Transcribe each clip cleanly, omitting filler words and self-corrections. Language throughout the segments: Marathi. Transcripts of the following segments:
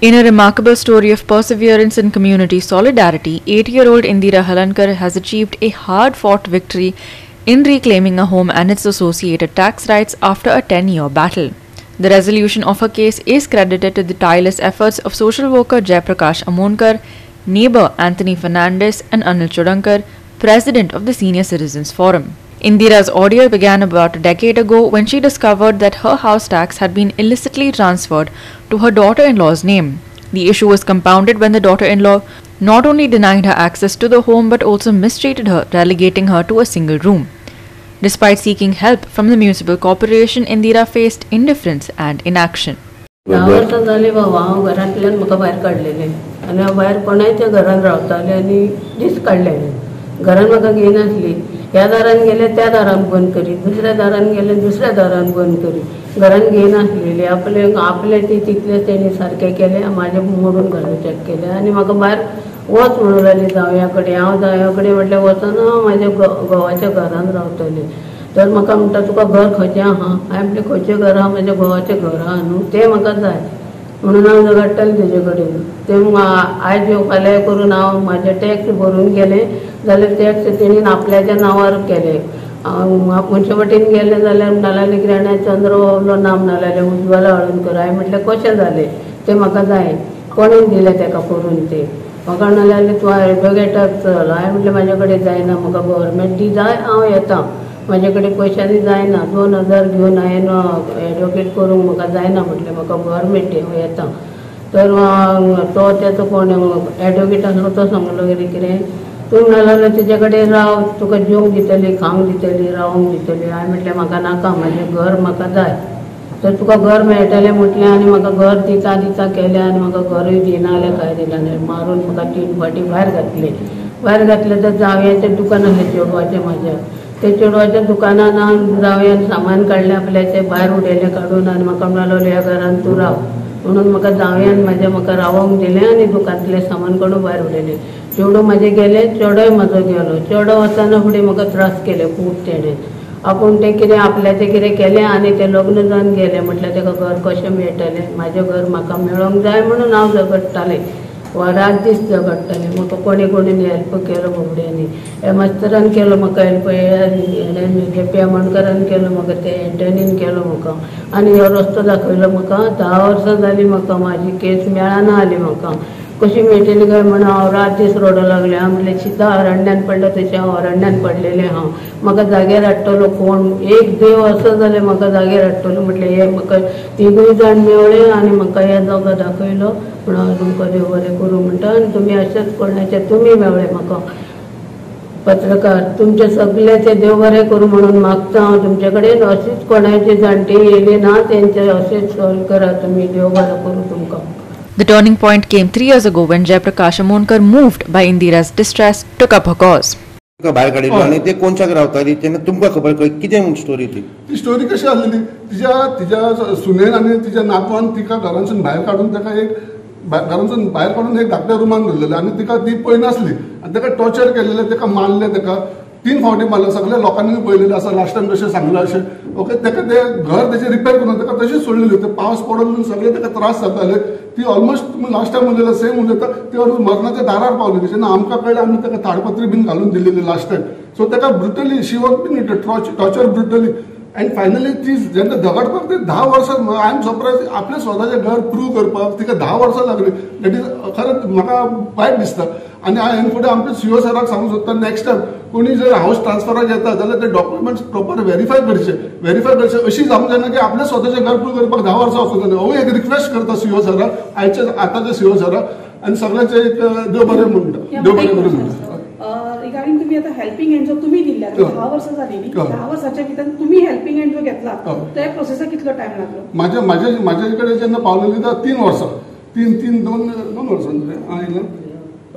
In a remarkable story of perseverance and community solidarity, 8-year-old Indira Halankar has achieved a hard-fought victory in reclaiming a home and its associated tax rights after a 10-year battle. The resolution of her case is credited to the tireless efforts of social worker Jaiprakash Amonkar, neighbor Anthony Fernandez, and Anil Chodankar, president of the Senior Citizens Forum. Indira's ordeal began about a decade ago when she discovered that her house tax had been illicitly transferred to her daughter-in-law's name. The issue was compounded when the daughter-in-law not only denied her access to the home but also mistreated her, relegating her to a single room. Despite seeking help from the municipal corporation, Indira faced indifference and inaction. 10 वर्सां जाली बाबा हांव घरांतल्यान म्हाका भायर काडलेले आनी हांव भायर कोणाच्या घरान रावताले आनी दीस काडलेले. घरान म्हाका घेयनासली. ह्या दारान गेले त्या दारान बंद करी, दुसऱ्या दारान गेले दुसऱ्या दारान बंद करी. घरान घेयनासलेली. आपले ती तितले तेणी सारके केले, म्हाजे मोडून घरान चॅक केले आनी म्हाका भायर वच म्हणून लागली जावया कडेन. हांव जावया कडेन म्हटल्यार वचना म्हाज्या घोवाच्या घरान रावतलें. तर म्हाका म्हणटा तुका घर खंयचें आहा? हांवें म्हणलें खंयचें घर आहा? म्हज्या घोवाचें घर आहा न्हू, तें म्हाका जाय म्हणून हांव झगडटालें तेजे कडेन. तें आयज येवं फाल्यां करून हांव म्हाजें टॅक्स भरून गेलें जाल्यार टॅक्स तेणीन आपल्याच्या नांवार केलें. मनशा वटेन गेलें जाल्यार म्हणटाले किराणा चंद्र नाम नाजाल्यार उज्वला हळदणकर. हांवें म्हटलें कशें जालें तें म्हाका जाय. कोणें दिलें ताका करून तें म्हाका नाजाल्यार तूं एडवोकेटाक चल. हांवें म्हटलें म्हाजे कडेन जायना, म्हाका गव्हर्मेंट दी जाय, हांव येता. म्हाजे कडेन पयशांनी जायना, 2000 घेवन हांवें एडवोकेट करूंक म्हाका जायना म्हटलें, म्हाका गव्हर्मेंट हांव येता. तर तो तेचो कोण एडवोकेट आसलो तो सांगलो कितें तूं नाजाल्यार तुजे कडेन राव, तुका जेवंक दितली, खावंक दितली, रावंक दितली. हांवें म्हटलें म्हाका नाका, म्हाजें घर म्हाका जाय. तर तुका घर मेळटलें म्हटलें आनी म्हाका घर दिता दिता केलें आनी म्हाका घरूय दिना जाल्यार कांय दिना जालें. मारून म्हाका 3 फावटी भायर घातलें. भायर घातलें तर जावयाचें दुकान आसलें चेडवाचें म्हाज्या. ते चेडवाच्या दुकानान जावयान सामान काडलें आपल्याचें, भायर उडयलें काडून आनी म्हाका म्हणलो ह्या घरान तूं राव म्हणून म्हाका जावयान म्हाका रावोंक दिलें आनी दुकानांतलें सामान काडून भायर उडयलें. चेडो म्हाजें गेलें, चेडोय म्हाजो गेलो. चेडो वचना फुडें म्हाका त्रास केले खूब तेणें. आपूण तें कितें आपल्याचें कितें केलें आनी तें लग्न जावन गेलें म्हटल्यार तेका घर कशें मेळटलें. म्हाजें घर म्हाका मेळोंक जाय म्हणून हांव झगडटालें, रात दीस झगडटालें. म्हाका कोणी कोणीन हेल्प केलो बाबड्यांनी. हे मास्तरान केलो म्हाका हेल्प, केपी आमोणकरान केलो म्हाका, ते एंटनीन केलो म्हाका आनी हो रस्तो दाखयलो म्हाका. 10 वर्सां जालीं म्हाका म्हाजी केस मेळना जाली म्हाका. कशी मेळटली काय म्हणून हांव रात दीस रडो लागलें. हांव म्हणलें चिता अरण्यान पडलो तशें हांव अरण्यान पडलेलें. हांव म्हाका जाग्यार हाडटलो कोण? एक देव असो जाल्यार म्हाका जाग्यार हाडटलो म्हटलें. हे म्हाका 3 जाण मेवळे आनी म्हाका हे जागो दाखयलो. पूण हांव तुमकां देव बरें करूं म्हणटा आनी तुमी अशेंच कोणाचे तुमी मेवळे म्हाका पत्रकार, तुमचे सगळ्याचे देव बरें करूं म्हणून मागता हांव तुमचे कडेन. अशीच कोणाची जाणटी येयली ना, तेंचे अशेंच सॉल्व करा तुमी, देव बरें करूं तुमकां. The turning point came 3 years ago when Jaiprakash Amonkar, moved by Indira's distress, took up her cause. भायर काडिल्लो आनी ते कोणच्याक रावताली तेन्ना तुमकां खबर कितें म्हूण स्टोरी ती स्टोरी कशी आसलेली, तिच्या सुनेन आनी तिच्या नातवान तिका घरांसून भायर काडून ताका घरांसून भायर काडून एक धाकट्या रुमान दवरलेलें आनी तिका ती पळयनासली आनी ताका टॉर्चर केलेलें, ताका मारलें. ताका 3 फावटी मारलें. सगळ्या लोकांनी पळयलेलें आसा. लास्ट टायम जशें सांगलां अशें ओके. ताका तें घर तेजें रिपेर करून ताका तशीच सोडलेली. ते पावस पडून सगळे ताका त्रास जाताले. ती ऑलमोस्ट तुमी लास्ट टायम उलयला सेम उलयता ती मरणाच्या दारार पावलेली. जेन्ना आमकां कळ्ळें आमी ताका ताडपत्री बीन घालून दिल्ली लास्ट टायम. सो ताका brutally she was been torture brutally. And finally ती जेन्ना झगडपाक ती 10 वर्सां, आय एम सरप्रायज आपलें स्वताचें घर प्रूव करपाक तिका 10 वर्सां लागली. दॅट इज खरेंच म्हाका वायट दिसता. आनी हांवें फुडें आमच्या सीओ सराक सांगूंक सोदता नेक्स्ट टायम कोणी जर हाऊस ट्रान्सफराक येता जाल्यार ते डॉक्युमेंट्स प्रॉपर व्हेरीफाय करचे. अशी जावंक जायना की आपलें स्वताचें घर प्रूव करपाक 10 वर्सां वचूंक जाय. हांव एक रिक्वेस्ट करता सीओ सराक, आतांच्या सीओ सराक, आनी सगळ्यांचे एक देव बरें म्हणटा, देव बरें करून म्हणटा. रिगार्डिंग तुम्ही आता हेल्पिंग हँड जो तुम्ही दिल्या 10 वर्सां जालेली, 10 वर्सांच्या भितर तुम्ही हेल्पिंग हँड जो घेतला त्या प्रोसेसाक कितलो टायम लागलो? म्हाजे कडेन जेन्ना पावलेली 3 वर्सां, 2 वर्सां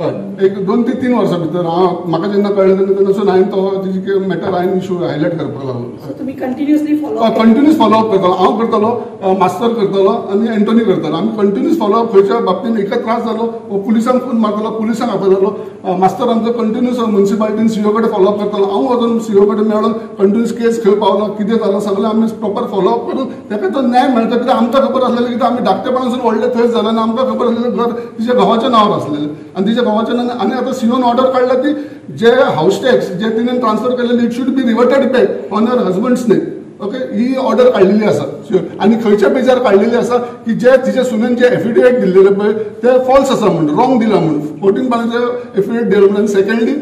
हय एक 2 ते 3 वर्सां भितर म्हाका जेन्ना कळ्ळें तेन्नासून हांवें तो तेजी मॅटर हांवें इशू हायलायट करपाक लागलो. तुम्ही कंटिन्युअसली कंटिन्यूस फॉलोअप करतालो, हांव करतालो, मास्तर करतालो आनी एंटोनी करतालो. आमी कंटिन्यूस फॉलोअप खंयच्या बाबतीन एका त्रास जालो पुलिसांक फोन मारतालो, पुलिसांक आपयतालो. मास्तर आमचो कंटिन्यूस म्युन्सिपालिटीन सीओ कडेन फॉलोअप करतालो. हांव वचून सीओ कडेन मेळून कंटिन्यूस केस खंय पावलो कितें जालां सगळें आमी प्रॉपर फॉलोअप करून ताका तो न्याय मेळटा. कित्याक आमकां खबर आसलेलें कित्याक आमी धाकटेपणासून व्हडले थंय जालें आनी आमकां खबर आसलेलें घर तिच्या घोवाच्या नांवार आसलेलें आनी तिच्या घोवाच्या नांवार. आनी आतां सीओन ऑर्डर काडला की जे हाऊस टॅक्स जे तिणें ट्रान्सफर केलेले it should be reverted back on her husband's name. Okay he order काढलेली आसा आनी खंयच्या पेजार काढलेली आसा की जे तिच्या सुनेन जे एफिडेविट दिल्लेले पळय ते फॉल्स आसा म्हणून रॉंग दिला म्हणून 14 पानांचे एफिडेविट दिला म्हणून. सेकंडली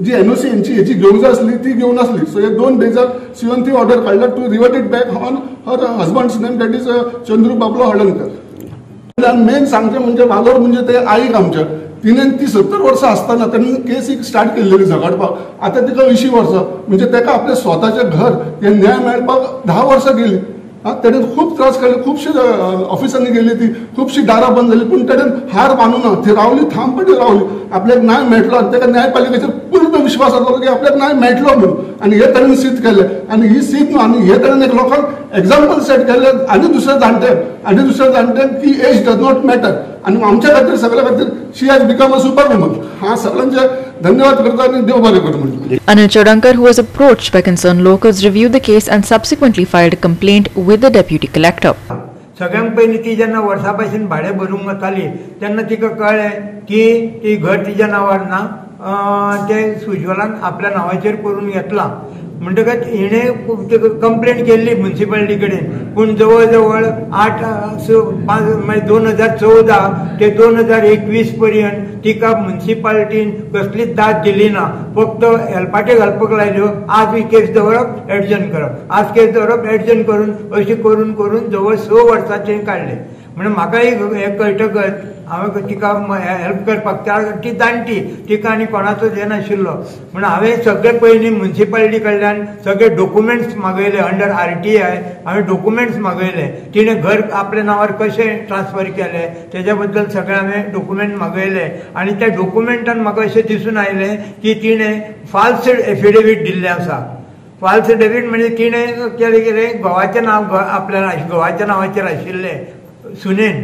जी एनओसी हेची घेवंक जाय आसली ती घेवन नासली. सो हे 2 बेजार सीओन ती ऑर्डर काडला to revert it back on her husband's name that is Chandru Bablo Haldankar. Main सांगचे म्हणजे वालोर म्हणजे ते आईक आमच्या तिणें ती 70 वर्सां आसतना तेणें केस स्टार्ट केल्लेली झगडपाक. आतां तिका 20 वर्सां म्हणजे ताका आपलें स्वताचें घर हें न्याय मेळपाक 10 वर्सां गेली. तेणें खूब त्रास केले, खुबशे ऑफिसांनी गेली ती, खुबशी दारां बंद जाली पूण तेणें हार मानूं ना. ती रावली ठामपणे रावली. आपल्याक न्याय मेळटलो आनी ताका न्यायपालिकेचेर पूर्ण विश्वास आसलो की आपल्याक न्याय मेळटलो म्हणून. आनी हे ताणें सिद्ध केलें आनी ही सिद्ध न्हू आनी हे ताणें एक लोकांक एक्झाम्पल सेट केलें आनी दुसरे जाणटे की एज डज नॉट मॅटर. आनी आमच्या खातीर सगळ्या खातीर she has become a super woman. हांव सगळ्यांचे धन्यवाद करता आनी देव बरें कर म्हणटा. Anil Chadankar, who was approached by concerned locals, reviewed the case and subsequently filed a complaint with the deputy collector. सगळ्यांत पयलीं ती जेन्ना वर्सा पासून भाडें भरूंक वताली तेन्ना तिका कळ्ळें की ती घर तिच्या नांवार ना, ते सुज्वलान आपल्या नांवाचेर करून घेतलां. म्हणटकच हिणें कंप्लेंट केल्ली म्युन्सिपालिटी कडेन पूण जवळ जवळ 2014 ते 2021 पर्यंत तिका म्युन्सिपालिटीन कसलीच दाद दिली ना. फक्त हेल्पाटे घालपाक लायल्यो. आज ही केस दवरप एडजन करप, आज केस दवरप एडजन करून अशी करून करून जवळ 6 वर्सांचे काडले. म्हणजे म्हाकाय हे कळटकच हांवें तिका हेल्प करपाक ती जाणटी तिका आनी कोणाचोच हे नाशिल्लो म्हण हांवें सगळे पयलीं म्युन्सिपालिटी कडल्यान सगळे डॉक्युमेंट्स मागयले. अंडर RTI हांवें डॉक्युमेंट्स मागयले. तिणें घर आपल्या नांवार कशें ट्रान्सफर केलें तेज्या बद्दल सगळे हांवें डॉक्युमेंट मागयले. आनी त्या डॉक्युमेंटान म्हाका अशें दिसून आयलें की तिणें फाल्स एफिडेविट दिल्लें आसा. फाल्स एफिडेविट म्हणजे तिणें केलें घोवाचें नांव आपल्या घोवाच्या नांवाचेर आशिल्लें, सुनेन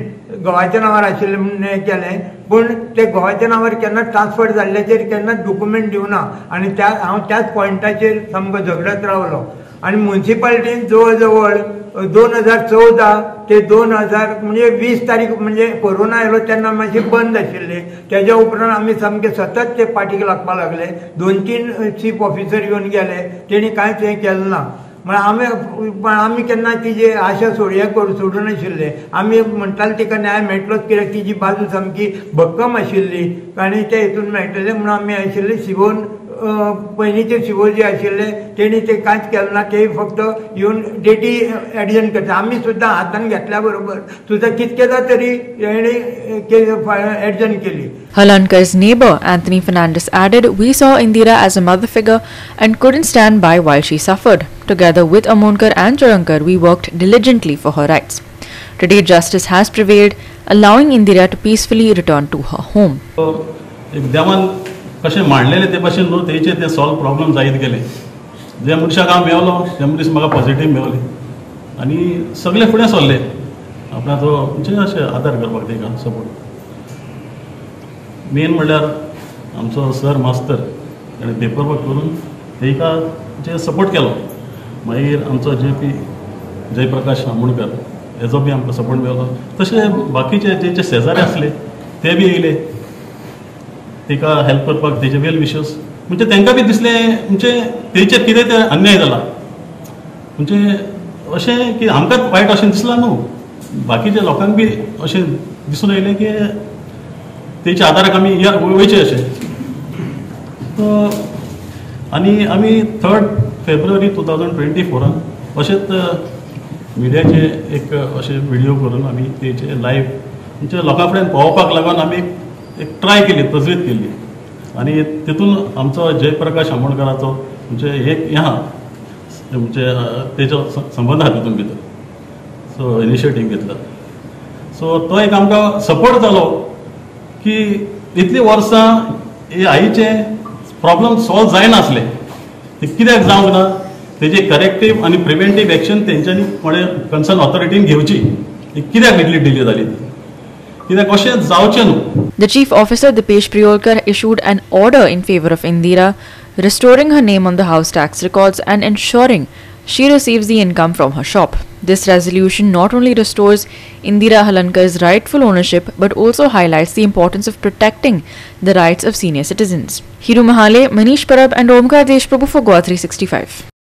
घोवाच्या नांवार आशिल्लें म्हणून हें केलें पूण ते घोवाच्या नांवार केन्ना ट्रान्सफर जाल्ल्याचेर केन्नाच डॉक्युमेंट दिवना. आनी हांव त्याच पॉयंटाचेर सामको झगडत रावलो. आनी म्युन्सिपालिटीन जवळ जवळ 2014 ते 2000 म्हणजे 20 तारीख म्हणजे कोरोना आयलो तेन्ना मातशी बंद आशिल्ली. तेज्या उपरांत आमी सामके सतत ते पाठीक लागपाक लागले. 2-3 चीफ ऑफिसर येवन गेले, तेणी कांयच हें केलें ना. आमी केन्ना तिजे आशा सोडूं नाशिल्ले. आमी म्हणटाले तिका न्याय मेळटलोच कित्याक तिजी बाजू सामकी भक्कम आशिल्ली आनी ते हितून मेळटले म्हणून आमी आशिल्ले. शिवोन पयलींचे शिवो जे आशिल्ले तेणी ते कांयच केलें ना. ते फक्त येवन डेटी एडजन करता. आमी सुद्दां हातान घेतल्या बरोबर सुद्दां कितकेदा तरी हेणी एडजन केली. Halankar's neighbor Anthony Fernandez added, "We saw Indira as a mother figure and couldn't stand by while she suffered. Together with Amonkar and Chadankar, we worked diligently for her rights. Today, justice has prevailed, allowing Indira to peacefully return to her home." देवान कशें मांडलेले ते भाशेन न्हू तेचे ते सॉल्व प्रॉब्लेम जायत गेले. जे मनशाक हांव मेवलो ते मनीस म्हाका पॉझिटीव मेवले आनी सगळे फुडें सरले. आपणाचो म्हणजे अशें आदार करपाक तेका सपोर्ट. मेन म्हणल्यार आमचो सर मास्तर ताणें पेपर वर्क करून तेका जे सपोर्ट केलो. मागीर आमचो JP जयप्रकाश आमोणकर हेजो बी आमकां सपोर्ट मेवलो. तशें बाकीचे जे शेजारी आसले ते बी येयले तिका हेल्प करपाक. तेजे वेल विशस म्हणजे तांकां बी दिसलें म्हणजे तेचेर कितें ते अन्याय जाला म्हणजे अशें की आमकां वायट अशें दिसलां न्हू. बाकीच्या लोकांक बी अशें दिसून येयलें की तेच्या आदाराक आमी वयचे अशें. आनी आमी 3 फेब्रुवारी 2024 अशेंच मिडियाचे एक अशें व्हिडियो करून आमी तेचे लायव्ह म्हणजे लोकां फुडें पावोवपाक लागून आमी एक ट्राय केली, तजवीज केली. आनी तितून आमचो जयप्रकाश आमोणकराचो म्हणजे एक हें आहा म्हणजे तेजो संबंद आहा तितून भितर. सो इनिशिएटीव घेतला. सो तो एक आमकां सपोर्ट जालो की इतली वर्सां हे आईचे प्रॉब्लेम सॉल्व जायनासले ते कित्याक जावंक ना तेजे करेक्टीव आनी प्रिव्हेंटीव एक्शन तेंच्यांनी कोणे कन्सर्न ऑथॉरिटीन घेवची कित्याक इतली डिले जाली ती कित्याक अशें जावचें न्हू. The Chief Officer Dipesh Priolkar issued an order in favor of Indira, restoring her name on the house tax records and ensuring she receives the income from her shop. This resolution not only restores Indira Halankar's rightful ownership but also highlights the importance of protecting the rights of senior citizens. Hiru Mahale, Manish Parab and Omkar Deshprabhu for Goa 365.